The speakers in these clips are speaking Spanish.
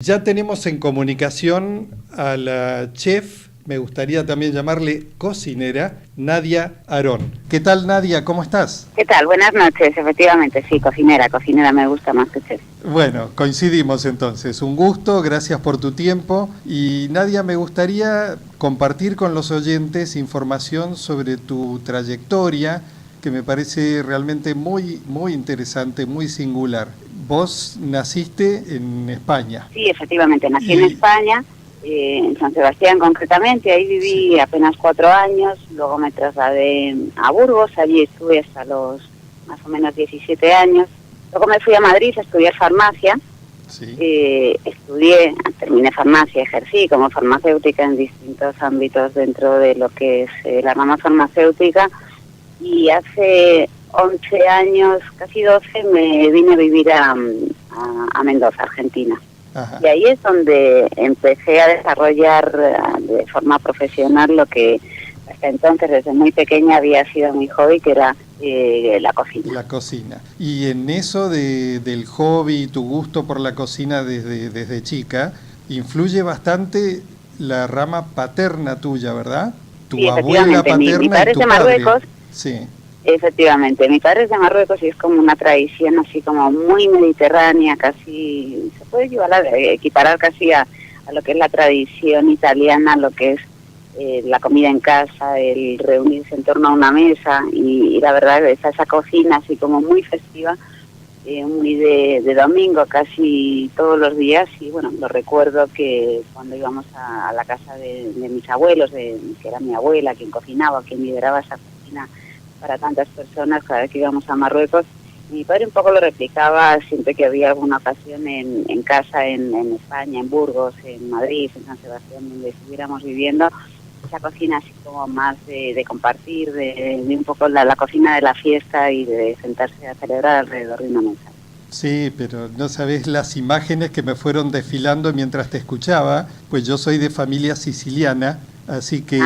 Ya tenemos en comunicación a la chef, me gustaría también llamarle cocinera, Nadia Arón. ¿Qué tal, Nadia? ¿Cómo estás? ¿Qué tal? Buenas noches, efectivamente, sí, cocinera me gusta más que chef. Bueno, coincidimos entonces. Un gusto, gracias por tu tiempo. Y Nadia, me gustaría compartir con los oyentes información sobre tu trayectoria, que me parece realmente muy interesante, muy singular. Vos naciste en España. Sí, efectivamente, nací en España, en San Sebastián concretamente, ahí viví apenas 4 años, luego me trasladé a Burgos, allí estuve hasta los más o menos 17 años, luego me fui a Madrid a estudiar farmacia, terminé farmacia, ejercí como farmacéutica en distintos ámbitos dentro de lo que es la rama farmacéutica, y hace 11 años, casi 12, me vine a vivir a Mendoza, Argentina. Ajá. Y ahí es donde empecé a desarrollar de forma profesional lo que hasta entonces, desde muy pequeña, había sido mi hobby, que era la cocina. La cocina. Y en eso del hobby, tu gusto por la cocina desde chica, influye bastante la rama paterna tuya, ¿verdad? Tu abuela paterna mi padre y tu es de Marruecos. Padre. Sí. Efectivamente, mi padre es de Marruecos y es como una tradición así como muy mediterránea, casi se puede equiparar casi a lo que es la tradición italiana, lo que es la comida en casa, el reunirse en torno a una mesa, y la verdad es esa cocina así como muy festiva, muy de domingo casi todos los días. Y bueno, lo recuerdo que cuando íbamos a la casa de mis abuelos, que era mi abuela quien cocinaba, quien lideraba esa cocina para tantas personas, cada vez que íbamos a Marruecos, mi padre un poco lo replicaba siempre que había alguna ocasión en casa, en España, en Burgos, en Madrid, en San Sebastián, donde estuviéramos viviendo, esa cocina así como más de compartir, de un poco la cocina de la fiesta y de sentarse a celebrar alrededor de una mesa. Sí, pero no sabés las imágenes que me fueron desfilando mientras te escuchaba, pues yo soy de familia siciliana, así que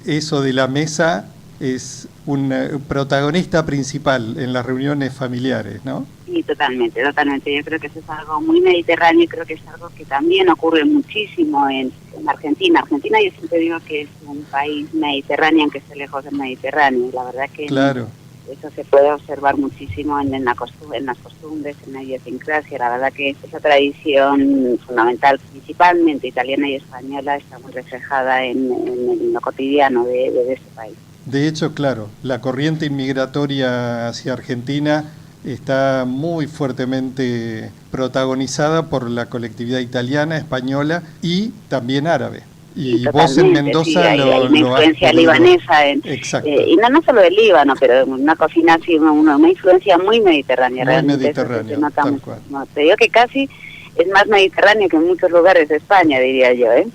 eso de la mesa es un protagonista principal en las reuniones familiares, ¿no? Sí, totalmente. Yo creo que eso es algo muy mediterráneo y creo que es algo que también ocurre muchísimo en Argentina. Argentina, yo siempre digo que es un país mediterráneo, aunque esté lejos del Mediterráneo, y la verdad que claro, eso se puede observar muchísimo en las costumbres, en la idiosincrasia. La verdad que esa tradición fundamental, principalmente italiana y española, está muy reflejada en lo cotidiano de este país. De hecho, claro, la corriente inmigratoria hacia Argentina está muy fuertemente protagonizada por la colectividad italiana, española y también árabe. Y vos en Mendoza hay una influencia libanesa, exacto. Y no solo del Líbano, pero una cocina así, una influencia muy mediterránea. Muy realmente mediterránea, tal cual. No, te digo que casi es más mediterráneo que en muchos lugares de España, diría yo, ¿eh?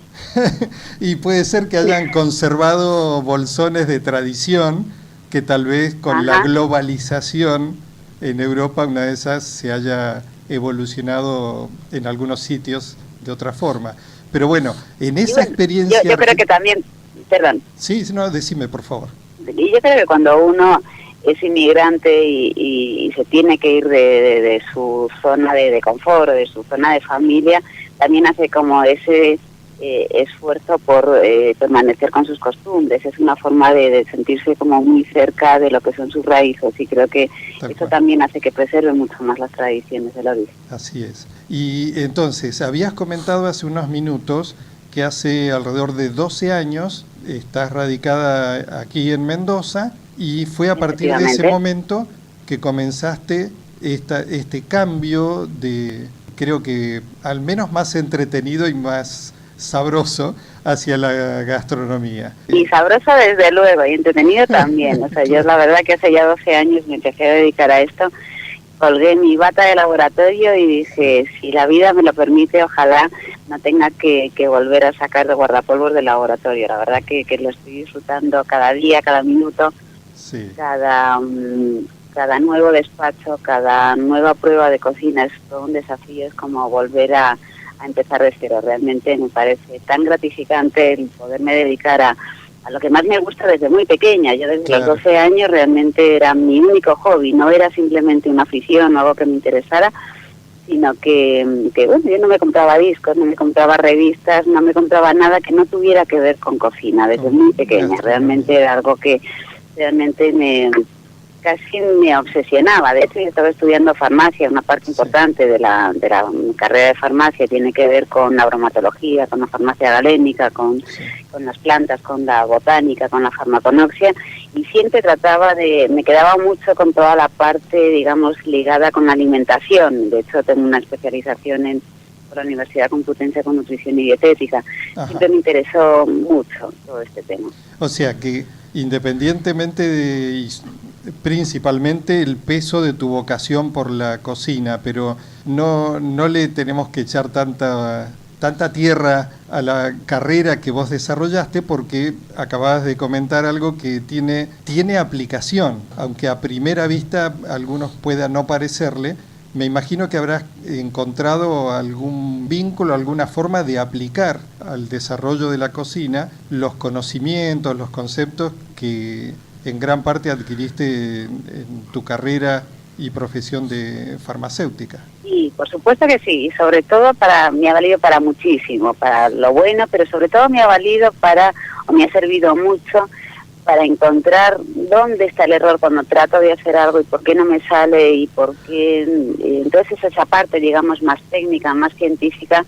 Y puede ser que hayan conservado bolsones de tradición que tal vez con la globalización en Europa una de esas se haya evolucionado en algunos sitios de otra forma. Pero bueno, en esa experiencia... Yo creo que también, perdón. Sí, no, decime por favor. Y yo creo que cuando uno es inmigrante y se tiene que ir de su zona de confort, de su zona de familia, también hace como ese esfuerzo por permanecer con sus costumbres. Es una forma de sentirse como muy cerca de lo que son sus raíces, y creo que eso también hace que preserve mucho más las tradiciones del origen. Así es. Y entonces, habías comentado hace unos minutos que hace alrededor de 12 años estás radicada aquí en Mendoza, y fue a partir de ese momento que comenzaste este cambio de, creo que al menos más entretenido y más sabroso hacia la gastronomía. Y sabroso desde luego, y entretenido también. O sea, yo la verdad que hace ya 12 años me empecé a dedicar a esto. Colgué mi bata de laboratorio y dije, si la vida me lo permite, ojalá no tenga que volver a sacar de guardapolvos del laboratorio. La verdad que lo estoy disfrutando cada día, cada minuto, cada nuevo despacho, cada nueva prueba de cocina. Es todo un desafío, es como volver a empezar de cero. Realmente me parece tan gratificante el poderme dedicar a lo que más me gusta desde muy pequeña. Yo desde los 12 años realmente era mi único hobby, no era simplemente una afición o algo que me interesara, sino que bueno, yo no me compraba discos, no me compraba revistas, no me compraba nada que no tuviera que ver con cocina desde muy pequeña. Realmente era algo que realmente casi me obsesionaba. De hecho, yo estaba estudiando farmacia. Una parte importante de la carrera de farmacia tiene que ver con la bromatología, con la farmacia galénica, con las plantas, con la botánica, con la farmaconoxia, y siempre me quedaba mucho con toda la parte, digamos, ligada con la alimentación. De hecho, tengo una especialización por la Universidad Complutense con nutrición y dietética. Ajá. Siempre me interesó mucho todo este tema. O sea que independientemente principalmente el peso de tu vocación por la cocina, pero no le tenemos que echar tanta tierra a la carrera que vos desarrollaste, porque acababas de comentar algo que tiene aplicación, aunque a primera vista a algunos pueda no parecerle. Me imagino que habrás encontrado algún vínculo, alguna forma de aplicar al desarrollo de la cocina los conocimientos, los conceptos que en gran parte adquiriste en tu carrera y profesión de farmacéutica. Sí, por supuesto que sí, y sobre todo me ha valido para muchísimo, para lo bueno, pero sobre todo me ha servido mucho para encontrar dónde está el error cuando trato de hacer algo y por qué no me sale y por qué. Entonces esa parte, digamos, más técnica, más científica,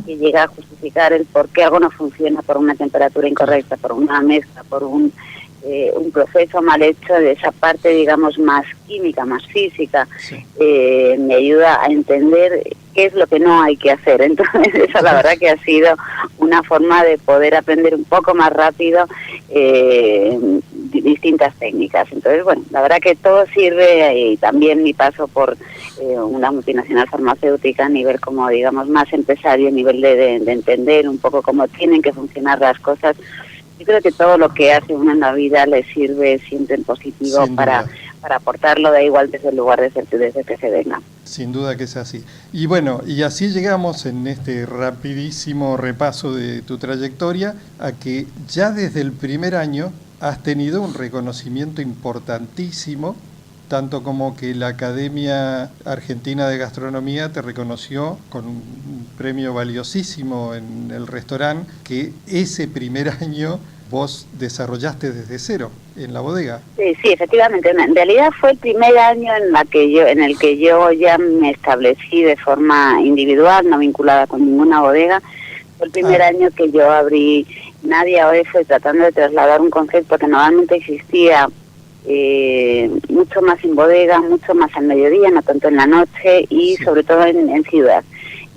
que llega a justificar el por qué algo no funciona por una temperatura incorrecta, por una mezcla, por un proceso mal hecho. De esa parte, digamos, más química, más física, me ayuda a entender qué es lo que no hay que hacer. Entonces, esa la verdad que ha sido una forma de poder aprender un poco más rápido distintas técnicas. Entonces, bueno, la verdad que todo sirve, y también mi paso por una multinacional farmacéutica a nivel, como digamos, más empresario, a nivel de entender un poco cómo tienen que funcionar las cosas. Yo creo que todo lo que hace uno en la vida le sirve siempre en positivo para aportarlo, da igual desde el lugar desde que se venga. Sin duda que es así. Y bueno, y así llegamos en este rapidísimo repaso de tu trayectoria a que ya desde el primer año has tenido un reconocimiento importantísimo, tanto como que la Academia Argentina de Gastronomía te reconoció con un premio valiosísimo en el restaurante que ese primer año vos desarrollaste desde cero en la bodega. Sí, efectivamente. En realidad fue el primer año en el que yo ya me establecí de forma individual, no vinculada con ninguna bodega. Fue el primer año que yo abrí Nadia OF, tratando de trasladar un concepto que normalmente existía mucho más en bodega, mucho más al mediodía, no tanto en la noche, y sobre todo en ciudad.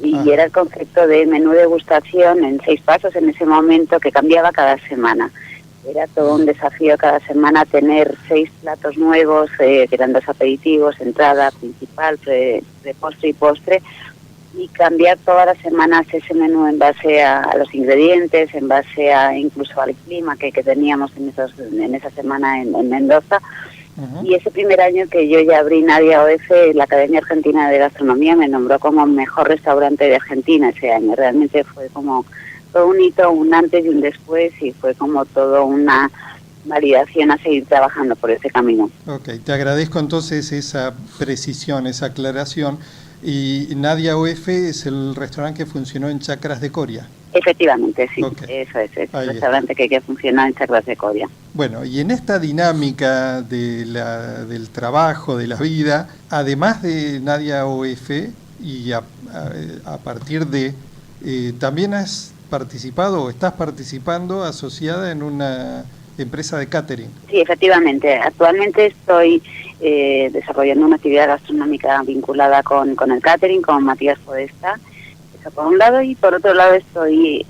Y era el concepto de menú degustación en 6 pasos en ese momento, que cambiaba cada semana. Era todo un desafío cada semana tener 6 platos nuevos, que eran 2 aperitivos, entrada principal, postre y postre, y cambiar todas las semanas ese menú en base a los ingredientes, en base a incluso al clima que teníamos en esa semana en Mendoza. Y ese primer año que yo ya abrí Nadia OF, la Academia Argentina de Gastronomía me nombró como mejor restaurante de Argentina ese año. Realmente fue como todo un hito, un antes y un después, y fue como todo una validación a seguir trabajando por ese camino. Ok, te agradezco entonces esa precisión, esa aclaración. Y Nadia OF es el restaurante que funcionó en Chacras de Coria. Efectivamente, sí, eso es el restaurante que funciona en Chacras de Coria. Bueno, y en esta dinámica del trabajo, de la vida, además de Nadia OF, y a partir de, también has participado o estás participando asociada en una empresa de catering. Sí, efectivamente. Actualmente estoy desarrollando una actividad gastronómica vinculada con el catering, con Matías Podesta, eso por un lado, y por otro lado estoy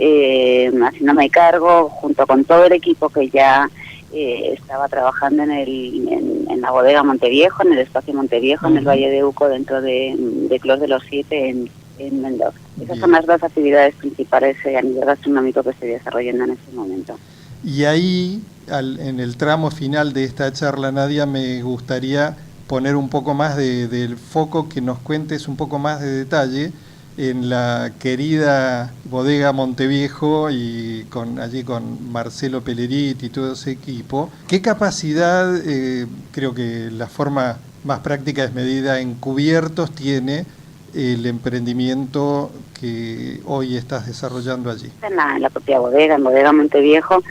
haciéndome cargo, junto con todo el equipo que ya estaba trabajando en la bodega Monteviejo, en el espacio Monteviejo, en el Valle de Uco, dentro de Clos de los Siete, en Mendoza. Esas son las 2 actividades principales a nivel gastronómico que estoy desarrollando en este momento. Y ahí, en el tramo final de esta charla, Nadia, me gustaría poner un poco más del foco, que nos cuentes un poco más de detalle en la querida bodega Monteviejo y allí con Marcelo Pellerit y todo ese equipo. ¿Qué capacidad, creo que la forma más práctica es medida en cubiertos, tiene el emprendimiento que hoy estás desarrollando allí? En la propia bodega, en Bodega Monteviejo,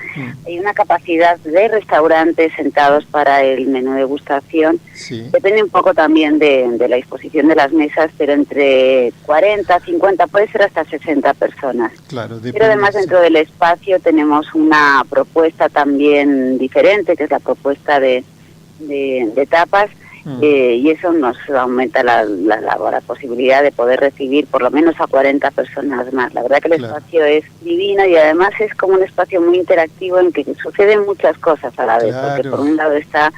hay una capacidad de restaurantes sentados para el menú degustación. Sí. Depende un poco también de la disposición de las mesas, pero entre 40, 50, puede ser hasta 60 personas. Claro, depende, pero además dentro del espacio tenemos una propuesta también diferente, que es la propuesta de tapas. Y eso nos aumenta la posibilidad de poder recibir por lo menos a 40 personas más. La verdad que el espacio es divino y además es como un espacio muy interactivo en que suceden muchas cosas a la vez, porque por un lado está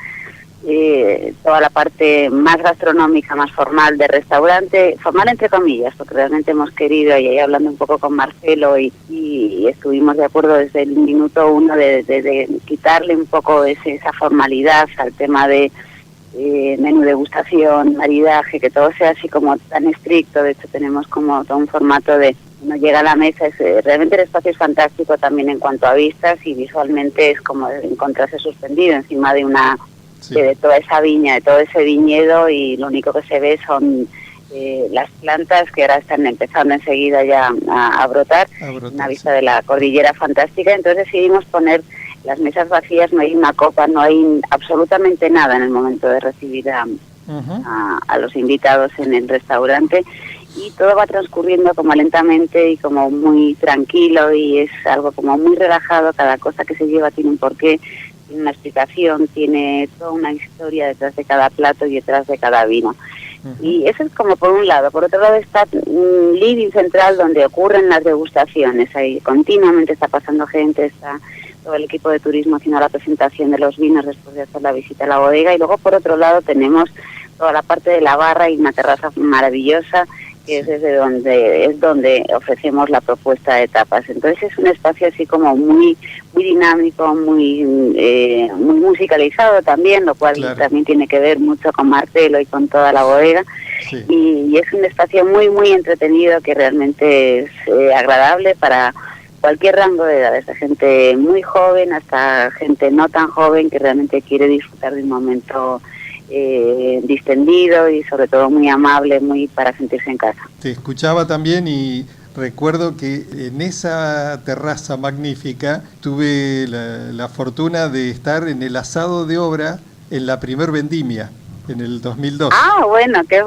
toda la parte más gastronómica, más formal de restaurante, formal entre comillas, porque realmente hemos querido, y ahí hablando un poco con Marcelo y estuvimos de acuerdo desde el minuto uno de quitarle un poco esa formalidad al tema de menú degustación, maridaje, que todo sea así como tan estricto. De hecho tenemos como todo un formato de uno llega a la mesa, realmente el espacio es fantástico también en cuanto a vistas y visualmente es como encontrarse suspendido encima de de toda esa viña, de todo ese viñedo, y lo único que se ve son las plantas que ahora están empezando enseguida ya a brotar, una vista de la cordillera fantástica. Entonces decidimos poner las mesas vacías, no hay una copa, no hay absolutamente nada en el momento de recibir a los invitados en el restaurante, y todo va transcurriendo como lentamente y como muy tranquilo, y es algo como muy relajado. Cada cosa que se lleva tiene un porqué, tiene una explicación, tiene toda una historia detrás de cada plato y detrás de cada vino. Y eso es como por un lado. Por otro lado está un living central donde ocurren las degustaciones, ahí continuamente está pasando gente, está todo el equipo de turismo haciendo la presentación de los vinos después de hacer la visita a la bodega, y luego por otro lado tenemos toda la parte de la barra y una terraza maravillosa que es donde ofrecemos la propuesta de tapas. Entonces es un espacio así como muy dinámico, muy musicalizado también, lo cual también tiene que ver mucho con Marcelo y con toda la bodega. Y es un espacio muy entretenido, que realmente es agradable para cualquier rango de edad, desde gente muy joven hasta gente no tan joven que realmente quiere disfrutar de un momento distendido y sobre todo muy amable, muy para sentirse en casa. Te escuchaba también y recuerdo que en esa terraza magnífica tuve la fortuna de estar en el asado de obra en la primer vendimia, en el 2002. Ah, bueno, qué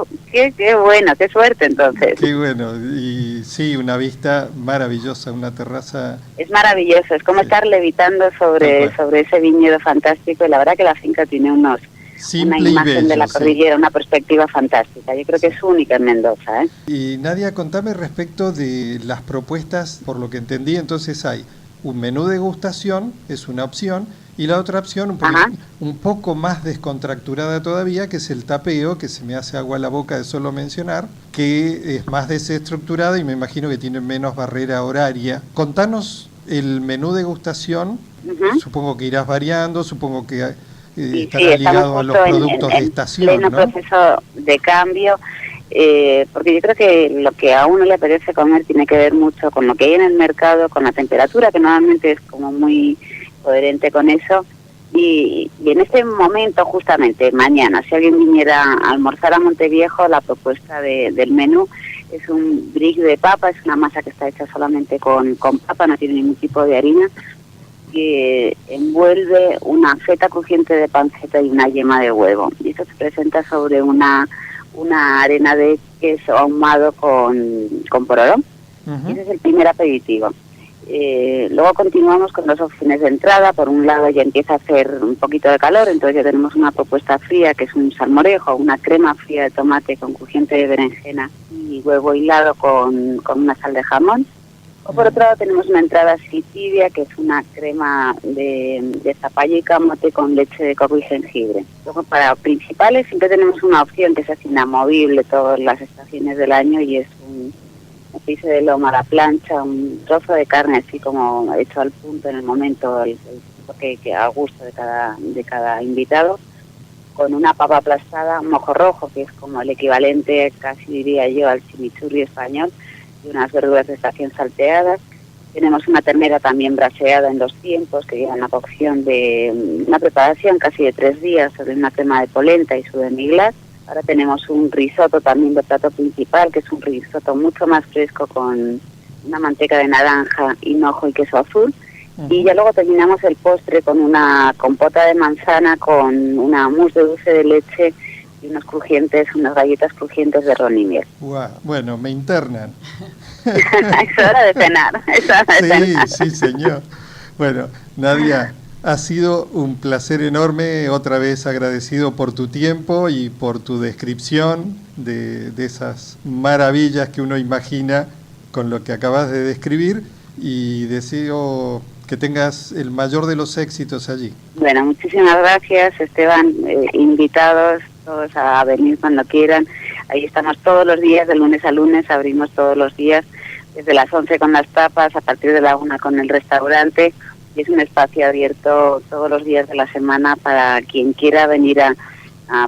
bueno, qué suerte entonces. Qué bueno, y sí, una vista maravillosa, una terraza. Es maravilloso, es como estar levitando sobre ese viñedo fantástico, y la verdad que la finca tiene una imagen de la cordillera, una perspectiva fantástica. Yo creo que es única en Mendoza. Y Nadia, contame respecto de las propuestas. Por lo que entendí, entonces hay un menú de degustación, es una opción, y la otra opción un poco más descontracturada todavía, que es el tapeo, que se me hace agua a la boca de solo mencionar, que es más desestructurada y me imagino que tiene menos barrera horaria. Contanos el menú de degustación. Supongo que irás variando, supongo que estará ligado a los productos de estación, pleno proceso de cambio, porque yo creo que lo que a uno le apetece comer tiene que ver mucho con lo que hay en el mercado, con la temperatura, que normalmente es como muy coherente con eso, y en este momento, justamente mañana, si alguien viniera a almorzar a Monteviejo, la propuesta del menú es un brick de papa, es una masa que está hecha solamente con papa, no tiene ningún tipo de harina, que envuelve una feta crujiente de panceta y una yema de huevo. Y esto se presenta sobre una arena de queso ahumado con pororón. Y ese es el primer aperitivo. Luego continuamos con 2 opciones de entrada. Por un lado ya empieza a hacer un poquito de calor, entonces ya tenemos una propuesta fría, que es un salmorejo, una crema fría de tomate con crujiente de berenjena y huevo hilado con una sal de jamón. O por otro lado tenemos una entrada así tibia, que es una crema de zapallo y camote con leche de coco y jengibre. Luego para principales siempre tenemos una opción que es así inamovible todas las estaciones del año, y es un piso de lomo a la plancha, un trozo de carne así como hecho al punto en el momento, que a gusto de cada invitado, con una papa aplastada, mojo rojo, que es como el equivalente, casi diría yo, al chimichurri español, y unas verduras de estación salteadas. Tenemos una ternera también braseada en 2 tiempos, que lleva una cocción una preparación casi de 3 días sobre una crema de polenta y su demi-glace. Ahora tenemos un risotto también de plato principal, que es un risotto mucho más fresco con una manteca de naranja, hinojo y queso azul. Y ya luego terminamos el postre con una compota de manzana con una mousse de dulce de leche y unas galletas crujientes de ron y miel. Wow. Bueno, me internan. Es hora de cenar. Sí, señor. Bueno, Nadia, ha sido un placer enorme, otra vez agradecido por tu tiempo y por tu descripción de esas maravillas que uno imagina con lo que acabas de describir, y deseo que tengas el mayor de los éxitos allí. Bueno, muchísimas gracias, Esteban. Invitados todos a venir cuando quieran. Ahí estamos todos los días, de lunes a lunes, abrimos todos los días, desde las 11 con las tapas, a partir de la 1 con el restaurante. Y es un espacio abierto todos los días de la semana para quien quiera venir a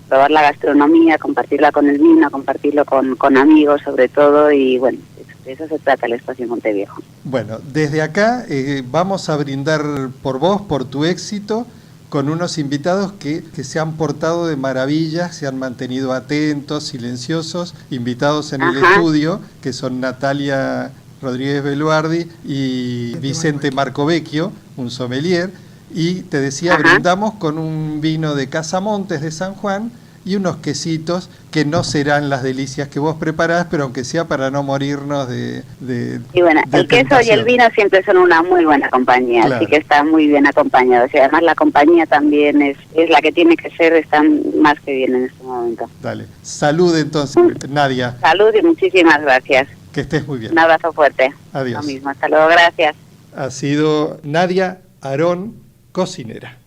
probar la gastronomía, compartirla con el vino, compartirlo con amigos sobre todo, y bueno, de eso se trata el espacio Monteviejo. Bueno, desde acá vamos a brindar por vos, por tu éxito, con unos invitados que se han portado de maravilla, se han mantenido atentos, silenciosos, invitados en el estudio, que son Natalia Rodríguez Beluardi y Vicente Marcovecchio, un sommelier, y te decía, brindamos con un vino de Casamontes de San Juan y unos quesitos que no serán las delicias que vos preparás, pero aunque sea para no morirnos de y bueno, de el queso tentación. y el vino siempre son una muy buena compañía, Claro. Así que están muy bien acompañados, y además la compañía también es la que tiene que ser, están más que bien en este momento. Dale, salud entonces, Nadia, Salud y muchísimas gracias. que estés muy bien. Un abrazo fuerte. Adiós. Lo mismo, hasta luego, gracias. Ha sido Nadia Arón, cocinera.